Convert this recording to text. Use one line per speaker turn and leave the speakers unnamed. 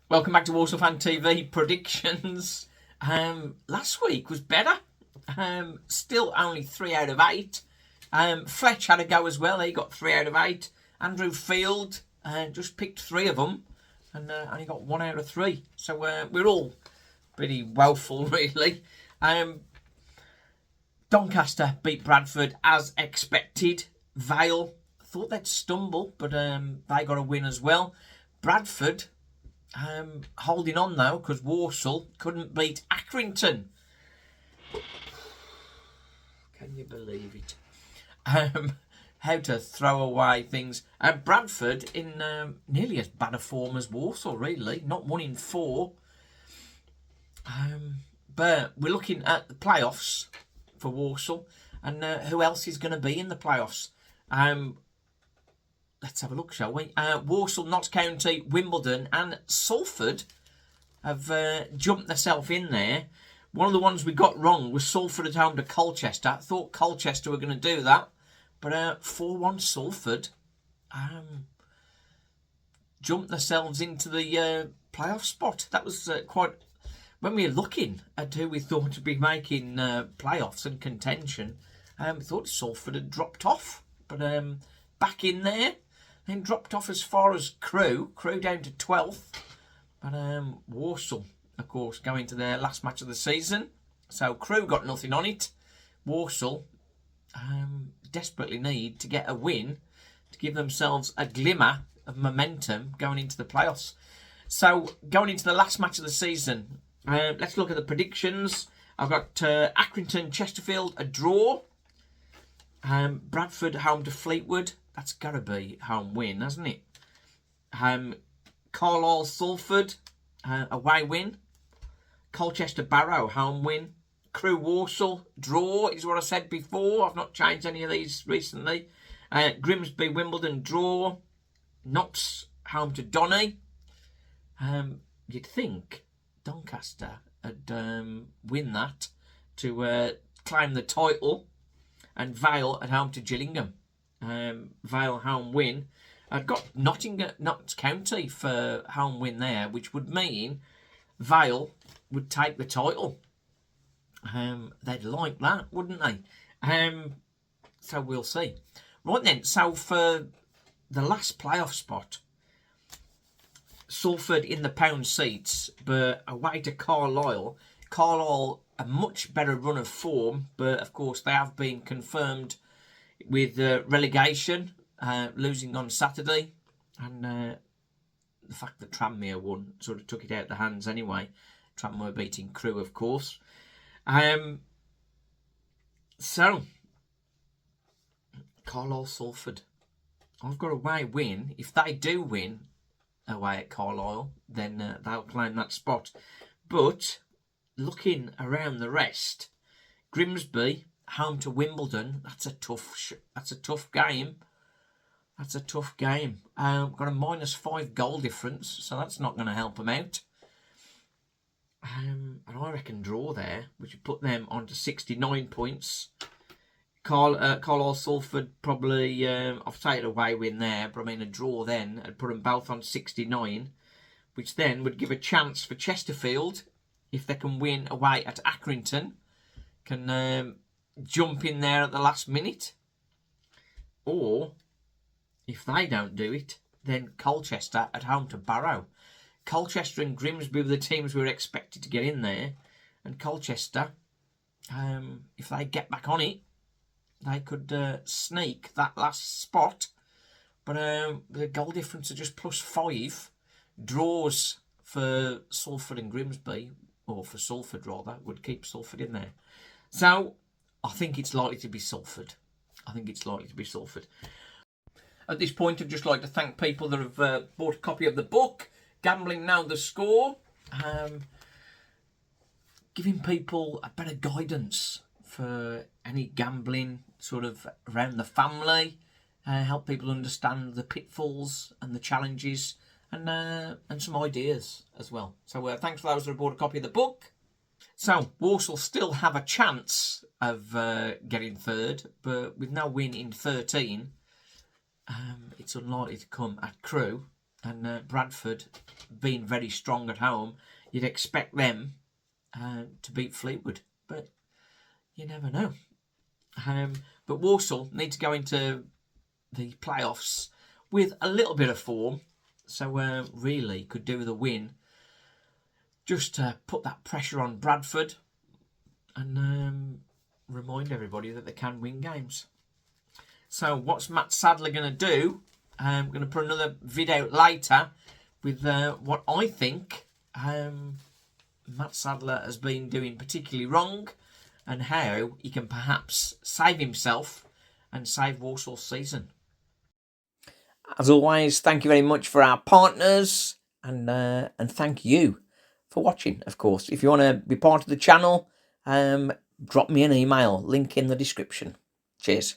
Welcome back to Warsaw Fan TV predictions. Last week was better. Still only 3 out of 8. Fletch had a go as well. He got 3 out of 8. Andrew Field just picked 3 of them and only got 1 out of 3. So we're all pretty woeful, really. Doncaster beat Bradford as expected. Vale thought they'd stumble, but they got a win as well. Bradford holding on though, because Walsall couldn't beat Accrington. Can you believe it? How to throw away things. Bradford in nearly as bad a form as Walsall, really. Not 1 in 4. But we're looking at the playoffs for Walsall, and who else is going to be in the playoffs. Let's have a look, shall we? Walsall, Notts County, Wimbledon and Salford have jumped themselves in there. One of the ones we got wrong was Salford at home to Colchester. I thought Colchester were going to do that, but 4-1 Salford jumped themselves into the playoff spot. That was quite... When we were looking at who we thought would be making playoffs and contention, we thought Salford had dropped off, but back in there. Then dropped off as far as Crewe down to 12th. But Walsall, of course, going to their last match of the season. So Crewe got nothing on it. Walsall desperately need to get a win to give themselves a glimmer of momentum going into the playoffs. So going into the last match of the season, let's look at the predictions. I've got Accrington, Chesterfield, a draw. Bradford home to Fleetwood. That's got to be home win, hasn't it? Carlisle, Salford, away win. Colchester, Barrow, home win. Crewe, Walsall, draw is what I said before. I've not changed any of these recently. Grimsby, Wimbledon, draw. Notts, home to Donny. You'd think Doncaster would win that to claim the title. And Vale at home to Gillingham. Vale home win. I've got Notts County for home win there, which would mean Vale would take the title. They'd like that, wouldn't they? So we'll see. Right then, so for the last playoff spot, Salford in the pound seats, but away to Carlisle. Carlisle, a much better run of form, but of course they have been confirmed with relegation, losing on Saturday, and the fact that Tranmere won sort of took it out of the hands anyway. Tranmere beating Crewe, of course. So, Carlisle, Salford. I've got a away win. If they do win away at Carlisle, then they'll claim that spot. But looking around the rest, Grimsby home to Wimbledon. That's a tough game. That's a tough game. Got a -5 goal difference, so that's not going to help them out. And I reckon draw there, which would put them on to 69 points. Carlisle, Salford probably. I've taken away win there, but I mean a draw then would put them both on 69, which then would give a chance for Chesterfield, if they can win away at Accrington, can jump in there at the last minute. Or, if they don't do it, then Colchester at home to Barrow. Colchester and Grimsby were the teams we were expected to get in there. And Colchester, if they get back on it, they could sneak that last spot. But the goal difference are just +5. Draws for Salford and Grimsby, or for Salford rather, would keep Salford in there. So, I think it's likely to be Salford. At this point, I'd just like to thank people that have bought a copy of the book, Gambling Now the Score. Giving people a better guidance for any gambling sort of around the family. Help people understand the pitfalls and the challenges, and some ideas as well. So thanks for those that have bought a copy of the book. So Walsall still have a chance of getting third, but with no win in 13, it's unlikely to come at Crewe. and Bradford being very strong at home, you'd expect them to beat Fleetwood, but you never know. But Walsall need to go into the playoffs with a little bit of form, so really could do with a win just to put that pressure on Bradford and remind everybody that they can win games. So what's Matt Sadler going to do? I'm going to put another video later with what I think Matt Sadler has been doing particularly wrong and how he can perhaps save himself and save Walsall's season. As always, thank you very much for our partners and thank you for watching, of course. If you want to be part of the channel, drop me an email, link in the description. Cheers.